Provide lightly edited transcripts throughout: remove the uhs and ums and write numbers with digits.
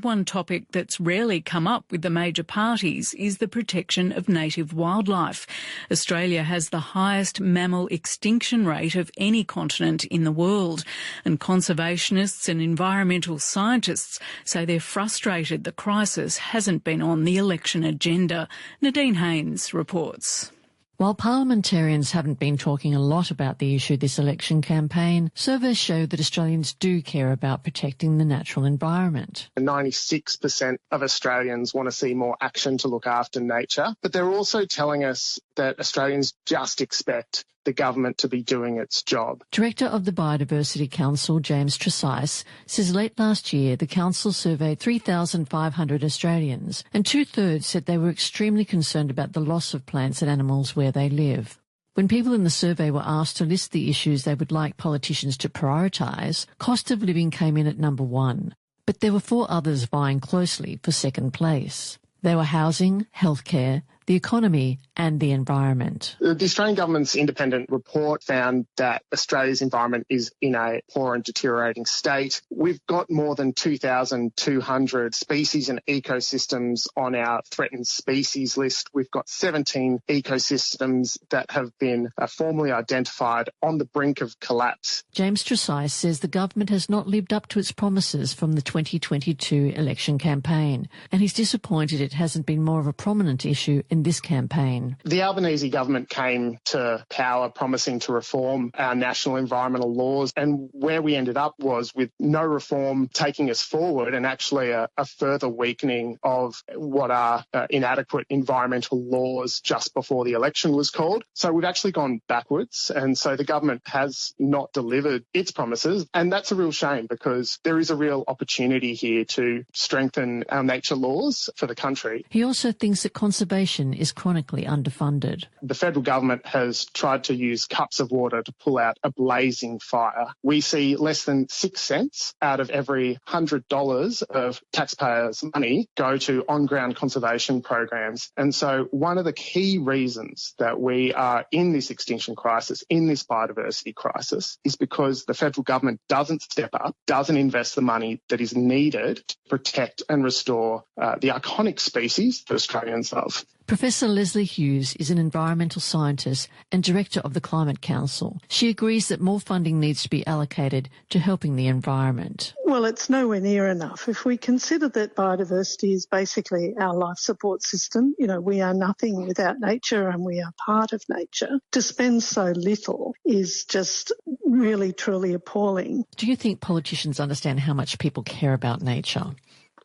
And one topic that's rarely come up with the major parties is the protection of native wildlife. Australia has the highest mammal extinction rate of any continent in the world, and conservationists and environmental scientists say they're frustrated the crisis hasn't been on the election agenda. Nadine Haynes reports. While parliamentarians haven't been talking a lot about the issue this election campaign, surveys show that Australians do care about protecting the natural environment. 96% of Australians want to see more action to look after nature, but they're also telling us that Australians just expect the government to be doing its job. Director of the Biodiversity Council, James Tresice, says late last year the council surveyed 3,500 Australians, and two-thirds said they were extremely concerned about the loss of plants and animals where they live. When people in the survey were asked to list the issues they would like politicians to prioritise, cost of living came in at number 1. But there were 4 others vying closely for second place. They were housing, healthcare, the economy and the environment. The Australian government's independent report found that Australia's environment is in a poor and deteriorating state. We've got more than 2,200 species and ecosystems on our threatened species list. We've got 17 ecosystems that have been formally identified on the brink of collapse. James Tresice says the government has not lived up to its promises from the 2022 election campaign, and he's disappointed it hasn't been more of a prominent issue in this campaign. The Albanese government came to power promising to reform our national environmental laws, and where we ended up was with no reform taking us forward and actually a further weakening of what are inadequate environmental laws just before the election was called. So we've actually gone backwards, and so the government has not delivered its promises, and that's a real shame because there is a real opportunity here to strengthen our nature laws for the country. He also thinks that conservation is chronically underfunded. The federal government has tried to use cups of water to pull out a blazing fire. We see less than 6 cents out of every $100 of taxpayers' money go to on-ground conservation programs. And so one of the key reasons that we are in this extinction crisis, in this biodiversity crisis, is because the federal government doesn't step up, doesn't invest the money that is needed to protect and restore the iconic species that Australians love. Professor Leslie Hughes is an environmental scientist and director of the Climate Council. She agrees that more funding needs to be allocated to helping the environment. Well, it's nowhere near enough. If we consider that biodiversity is basically our life support system, we are nothing without nature and we are part of nature. To spend so little is just really, truly appalling. Do you think politicians understand how much people care about nature?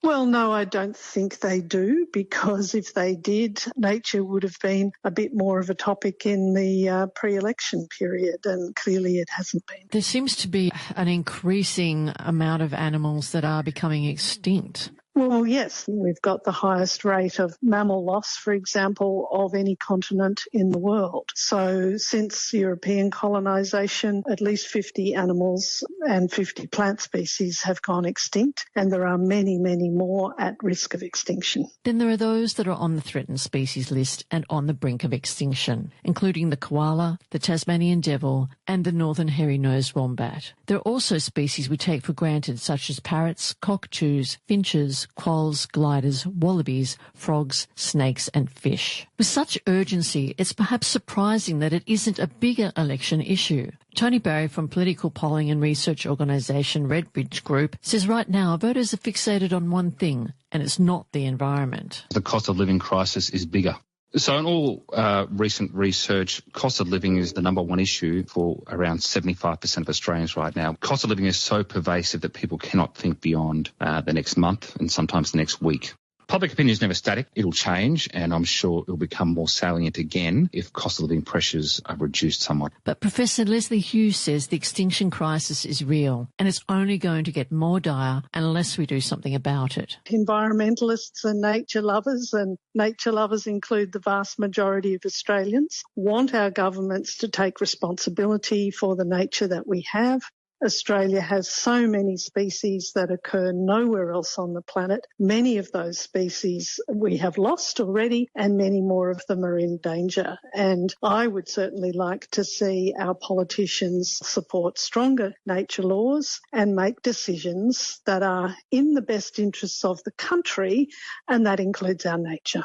Well, no, I don't think they do, because if they did, nature would have been a bit more of a topic in the pre-election period, and clearly it hasn't been. There seems to be an increasing amount of animals that are becoming extinct. Well, yes, we've got the highest rate of mammal loss, for example, of any continent in the world. So since European colonisation, at least 50 animals and 50 plant species have gone extinct, and there are many, many more at risk of extinction. Then there are those that are on the threatened species list and on the brink of extinction, including the koala, the Tasmanian devil and the northern hairy-nosed wombat. There are also species we take for granted, such as parrots, cockatoos, finches, quolls, gliders, wallabies, frogs, snakes and fish. With such urgency, it's perhaps surprising that it isn't a bigger election issue. Tony Barry from political polling and research organisation Redbridge Group says right now voters are fixated on one thing, and it's not the environment. The cost of living crisis is bigger. So in all recent research, cost of living is the number one issue for around 75% of Australians right now. Cost of living is so pervasive that people cannot think beyond the next month and sometimes the next week. Public opinion is never static. It'll change, and I'm sure it'll become more salient again if cost of living pressures are reduced somewhat. But Professor Leslie Hughes says the extinction crisis is real, and it's only going to get more dire unless we do something about it. Environmentalists and nature lovers include the vast majority of Australians, want our governments to take responsibility for the nature that we have, Australia has so many species that occur nowhere else on the planet. Many of those species we have lost already, and many more of them are in danger. And I would certainly like to see our politicians support stronger nature laws and make decisions that are in the best interests of the country, and that includes our nature.